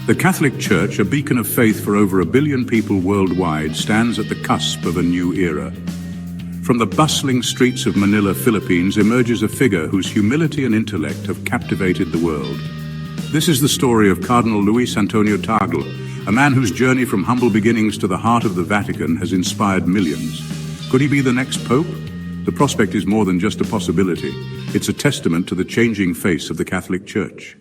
The Catholic Church, a beacon of faith for over 1 billion people worldwide, stands at the cusp of a new era. From the bustling streets of Manila, Philippines, emerges a figure whose humility and intellect have captivated the world. This is the story of Cardinal Luis Antonio Tagle, a man whose journey from humble beginnings to the heart of the Vatican has inspired millions. Could he be the next Pope? The prospect is more than just a possibility. It's a testament to the changing face of the Catholic Church.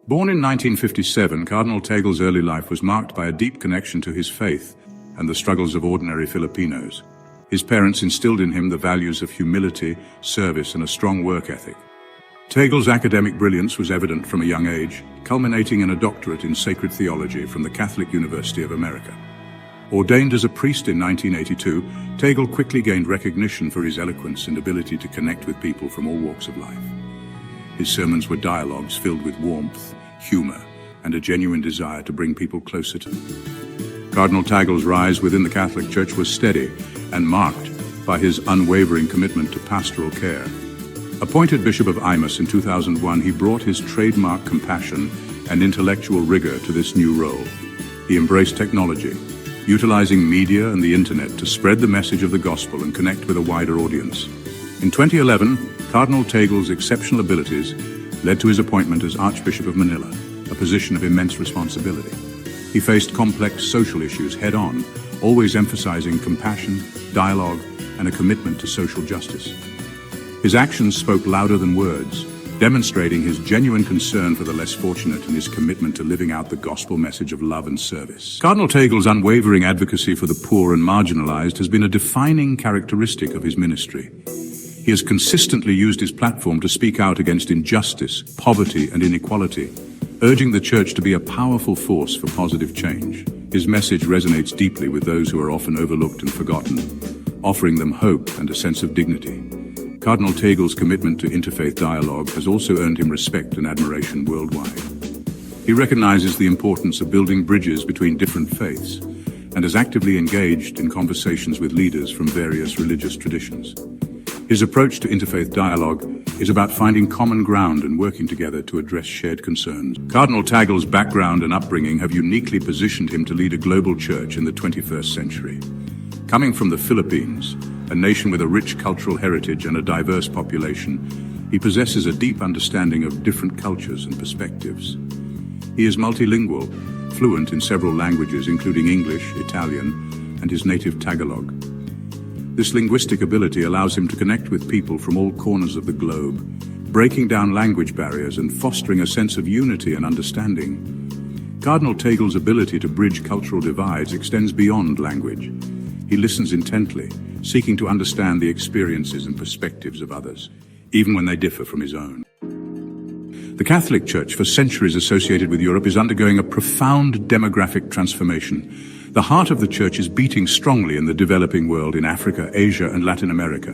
Born in 1957, Cardinal Tagle's early life was marked by a deep connection to his faith and the struggles of ordinary Filipinos. His parents instilled in him the values of humility, service, and a strong work ethic. Tagle's academic brilliance was evident from a young age, culminating in a doctorate in sacred theology from the Catholic University of America. Ordained as a priest in 1982, Tagle quickly gained recognition for his eloquence and ability to connect with people from all walks of life. His sermons were dialogues filled with warmth, humor, and a genuine desire to bring people closer to him. Cardinal Tagle's rise within the Catholic Church was steady and marked by his unwavering commitment to pastoral care. Appointed Bishop of Imus in 2001, he brought his trademark compassion and intellectual rigor to this new role. He embraced technology, utilizing media and the internet to spread the message of the gospel and connect with a wider audience. In 2011, Cardinal Tagle's exceptional abilities led to his appointment as Archbishop of Manila, a position of immense responsibility. He faced complex social issues head-on, always emphasizing compassion, dialogue, and a commitment to social justice. His actions spoke louder than words, demonstrating his genuine concern for the less fortunate and his commitment to living out the gospel message of love and service. Cardinal Tagle's unwavering advocacy for the poor and marginalized has been a defining characteristic of his ministry. He has consistently used his platform to speak out against injustice, poverty, and inequality, urging the Church to be a powerful force for positive change. His message resonates deeply with those who are often overlooked and forgotten, offering them hope and a sense of dignity. Cardinal Tagle's commitment to interfaith dialogue has also earned him respect and admiration worldwide. He recognizes the importance of building bridges between different faiths and is actively engaged in conversations with leaders from various religious traditions. His approach to interfaith dialogue is about finding common ground and working together to address shared concerns. Cardinal Tagle's background and upbringing have uniquely positioned him to lead a global church in the 21st century. Coming from the Philippines, a nation with a rich cultural heritage and a diverse population, he possesses a deep understanding of different cultures and perspectives. He is multilingual, fluent in several languages including English, Italian, and his native Tagalog. This linguistic ability allows him to connect with people from all corners of the globe, breaking down language barriers and fostering a sense of unity and understanding. Cardinal Tagle's ability to bridge cultural divides extends beyond language. He listens intently, seeking to understand the experiences and perspectives of others, even when they differ from his own. The Catholic Church, for centuries associated with Europe, is undergoing a profound demographic transformation. The heart of the Church is beating strongly in the developing world in Africa, Asia, and Latin America.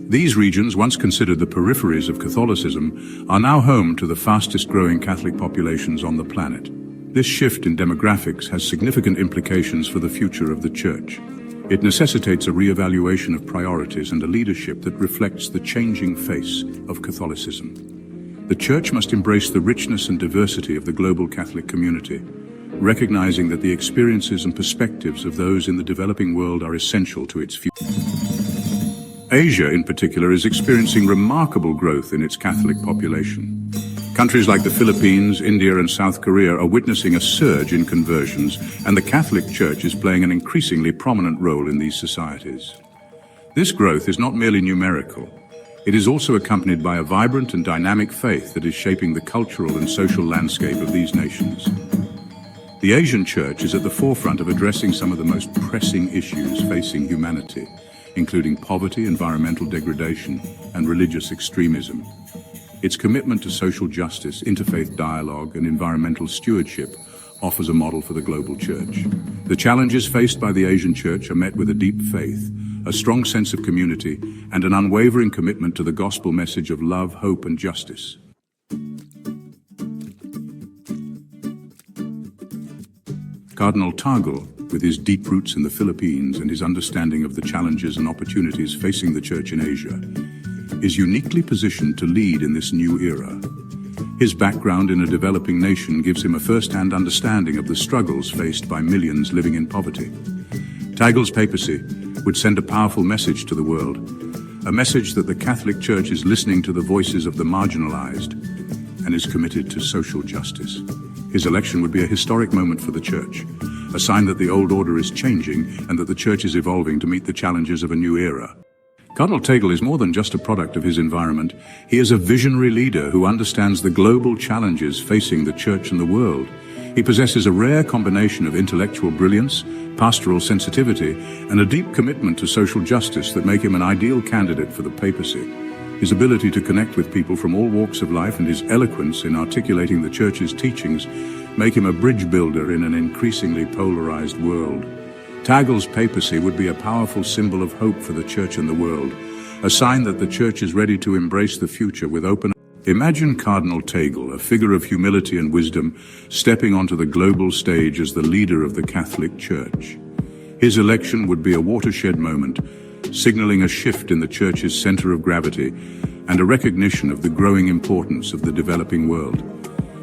These regions, once considered the peripheries of Catholicism, are now home to the fastest-growing Catholic populations on the planet. This shift in demographics has significant implications for the future of the Church. It necessitates a re-evaluation of priorities and a leadership that reflects the changing face of Catholicism. The Church must embrace the richness and diversity of the global Catholic community, recognizing that the experiences and perspectives of those in the developing world are essential to its future. Asia, in particular, is experiencing remarkable growth in its Catholic population. Countries like the Philippines, India, and South Korea are witnessing a surge in conversions, and the Catholic Church is playing an increasingly prominent role in these societies. This growth is not merely numerical. It is also accompanied by a vibrant and dynamic faith that is shaping the cultural and social landscape of these nations. The Asian Church is at the forefront of addressing some of the most pressing issues facing humanity, including poverty, environmental degradation, and religious extremism. Its commitment to social justice, interfaith dialogue, and environmental stewardship offers a model for the global Church. The challenges faced by the Asian Church are met with a deep faith, a strong sense of community, and an unwavering commitment to the gospel message of love, hope, and justice. Cardinal Tagle, with his deep roots in the Philippines and his understanding of the challenges and opportunities facing the Church in Asia, is uniquely positioned to lead in this new era. His background in a developing nation gives him a first-hand understanding of the struggles faced by millions living in poverty. Tagle's papacy would send a powerful message to the world, a message that the Catholic Church is listening to the voices of the marginalized and is committed to social justice. His election would be a historic moment for the Church, a sign that the old order is changing and that the Church is evolving to meet the challenges of a new era. Cardinal Tagle is more than just a product of his environment. He is a visionary leader who understands the global challenges facing the Church and the world. He possesses a rare combination of intellectual brilliance, pastoral sensitivity, and a deep commitment to social justice that make him an ideal candidate for the papacy. His ability to connect with people from all walks of life and his eloquence in articulating the Church's teachings make him a bridge builder in an increasingly polarized world. Tagle's papacy would be a powerful symbol of hope for the Church and the world, a sign that the Church is ready to embrace the future with open eyes. Imagine Cardinal Tagle, a figure of humility and wisdom, stepping onto the global stage as the leader of the Catholic Church. His election would be a watershed moment, signaling a shift in the Church's center of gravity and a recognition of the growing importance of the developing world.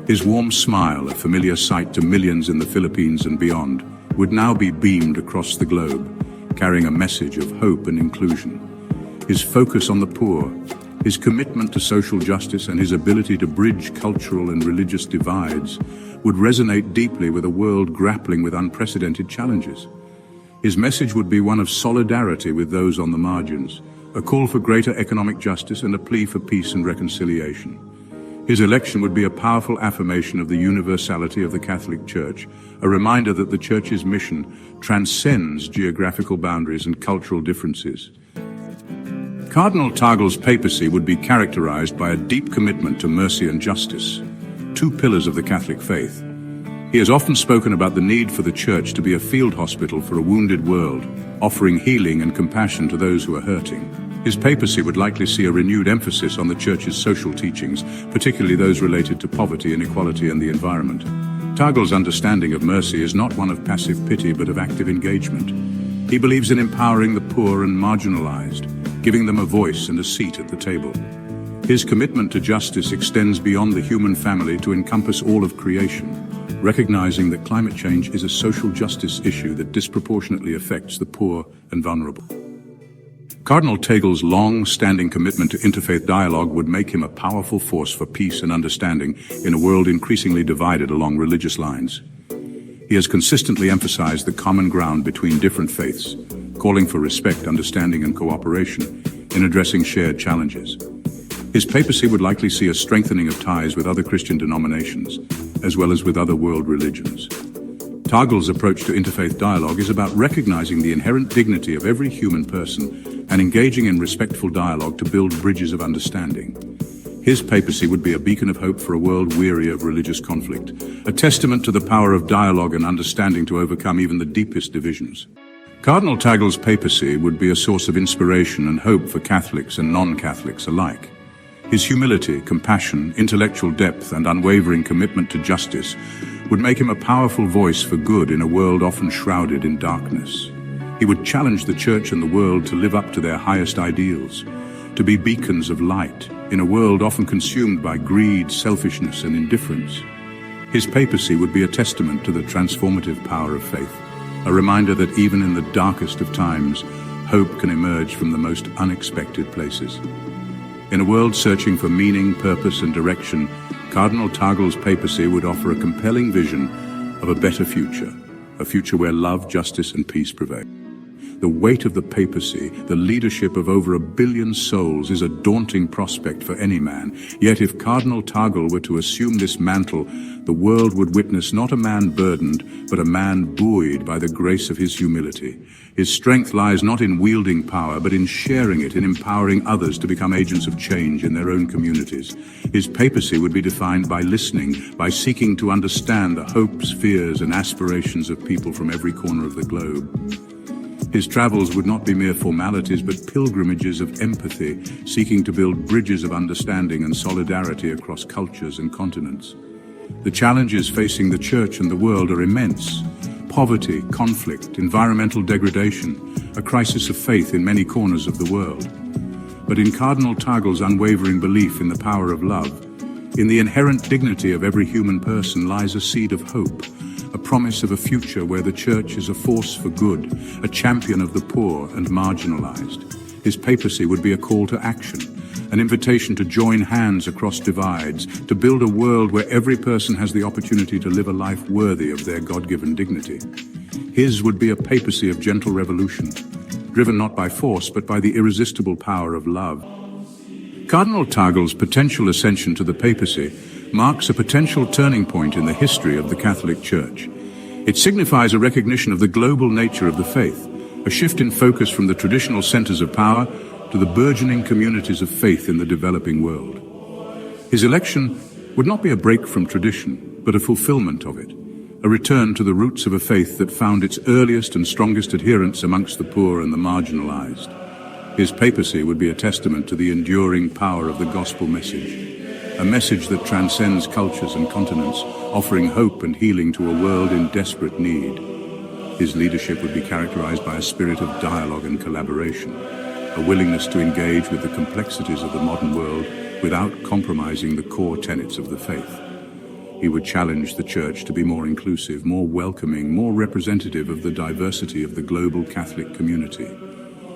His warm smile, a familiar sight to millions in the Philippines and beyond, would now be beamed across the globe, carrying a message of hope and inclusion. His focus on the poor, his commitment to social justice, and his ability to bridge cultural and religious divides would resonate deeply with a world grappling with unprecedented challenges. His message would be one of solidarity with those on the margins, a call for greater economic justice and a plea for peace and reconciliation. His election would be a powerful affirmation of the universality of the Catholic Church, a reminder that the Church's mission transcends geographical boundaries and cultural differences. Cardinal Tagle's papacy would be characterized by a deep commitment to mercy and justice, two pillars of the Catholic faith. He has often spoken about the need for the Church to be a field hospital for a wounded world, offering healing and compassion to those who are hurting. His papacy would likely see a renewed emphasis on the Church's social teachings, particularly those related to poverty, inequality, and the environment. Tagle's understanding of mercy is not one of passive pity but of active engagement. He believes in empowering the poor and marginalized, giving them a voice and a seat at the table. His commitment to justice extends beyond the human family to encompass all of creation, recognizing that climate change is a social justice issue that disproportionately affects the poor and vulnerable. Cardinal Tagle's long-standing commitment to interfaith dialogue would make him a powerful force for peace and understanding in a world increasingly divided along religious lines. He has consistently emphasized the common ground between different faiths, calling for respect, understanding, and cooperation in addressing shared challenges. His papacy would likely see a strengthening of ties with other Christian denominations, as well as with other world religions. Tagle's approach to interfaith dialogue is about recognizing the inherent dignity of every human person and engaging in respectful dialogue to build bridges of understanding. His papacy would be a beacon of hope for a world weary of religious conflict, a testament to the power of dialogue and understanding to overcome even the deepest divisions. Cardinal Tagle's papacy would be a source of inspiration and hope for Catholics and non-Catholics alike. His humility, compassion, intellectual depth, and unwavering commitment to justice would make him a powerful voice for good in a world often shrouded in darkness. He would challenge the Church and the world to live up to their highest ideals, to be beacons of light in a world often consumed by greed, selfishness, and indifference. His papacy would be a testament to the transformative power of faith, a reminder that even in the darkest of times, hope can emerge from the most unexpected places. In a world searching for meaning, purpose, and direction, Cardinal Tagle's papacy would offer a compelling vision of a better future, a future where love, justice, and peace prevail. The weight of the papacy, the leadership of over 1 billion souls, is a daunting prospect for any man. Yet if Cardinal Tagle were to assume this mantle, the world would witness not a man burdened, but a man buoyed by the grace of his humility. His strength lies not in wielding power, but in sharing it, in empowering others to become agents of change in their own communities. His papacy would be defined by listening, by seeking to understand the hopes, fears, and aspirations of people from every corner of the globe. His travels would not be mere formalities, but pilgrimages of empathy, seeking to build bridges of understanding and solidarity across cultures and continents. The challenges facing the Church and the world are immense. Poverty, conflict, environmental degradation, a crisis of faith in many corners of the world. But in Cardinal Tagle's unwavering belief in the power of love, In the inherent dignity of every human person lies a seed of hope, a promise of a future where the Church is a force for good, a champion of the poor and marginalized. His papacy would be a call to action, an invitation to join hands across divides, to build a world where every person has the opportunity to live a life worthy of their God-given dignity. His would be a papacy of gentle revolution, driven not by force but by the irresistible power of love. Cardinal Tagle's potential ascension to the papacy marks a potential turning point in the history of the Catholic Church. It signifies a recognition of the global nature of the faith, a shift in focus from the traditional centers of power to the burgeoning communities of faith in the developing world. His election would not be a break from tradition, but a fulfillment of it, a return to the roots of a faith that found its earliest and strongest adherents amongst the poor and the marginalized. His papacy would be a testament to the enduring power of the gospel message, a message that transcends cultures and continents, offering hope and healing to a world in desperate need. His leadership would be characterized by a spirit of dialogue and collaboration, a willingness to engage with the complexities of the modern world without compromising the core tenets of the faith. He would challenge the Church to be more inclusive, more welcoming, more representative of the diversity of the global Catholic community.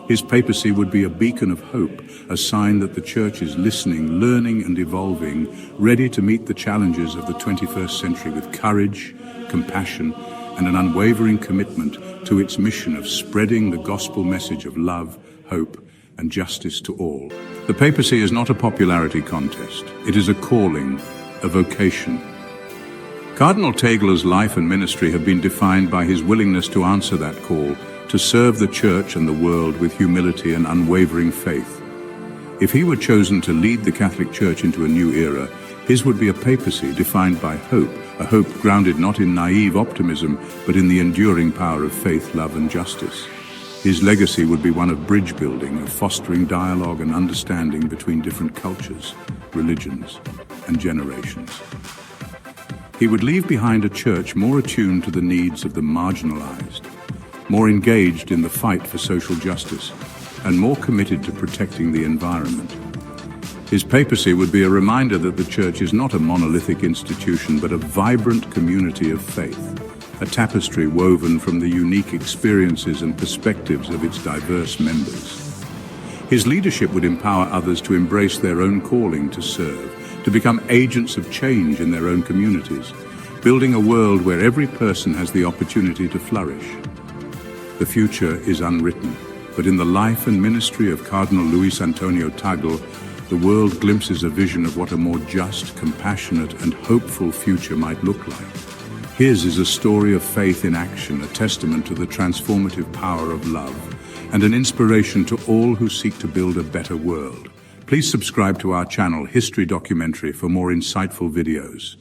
His papacy would be a beacon of hope, a sign that the Church is listening, learning and evolving, ready to meet the challenges of the 21st century with courage, compassion, and an unwavering commitment to its mission of spreading the gospel message of love, hope, and justice to all. The papacy is not a popularity contest. It is a calling, a vocation. Cardinal Tagle's life and ministry have been defined by his willingness to answer that call, to serve the Church and the world with humility and unwavering faith. If he were chosen to lead the Catholic Church into a new era, his would be a papacy defined by hope, a hope grounded not in naive optimism, but in the enduring power of faith, love, and justice. His legacy would be one of bridge building, of fostering dialogue and understanding between different cultures, religions, and generations. He would leave behind a church more attuned to the needs of the marginalized, more engaged in the fight for social justice, and more committed to protecting the environment. His papacy would be a reminder that the Church is not a monolithic institution, but a vibrant community of faith, a tapestry woven from the unique experiences and perspectives of its diverse members. His leadership would empower others to embrace their own calling to serve, to become agents of change in their own communities, building a world where every person has the opportunity to flourish. The future is unwritten, but in the life and ministry of Cardinal Luis Antonio Tagle, the world glimpses a vision of what a more just, compassionate, and hopeful future might look like. His is a story of faith in action, a testament to the transformative power of love, and an inspiration to all who seek to build a better world. Please subscribe to our channel, History Documentary, for more insightful videos.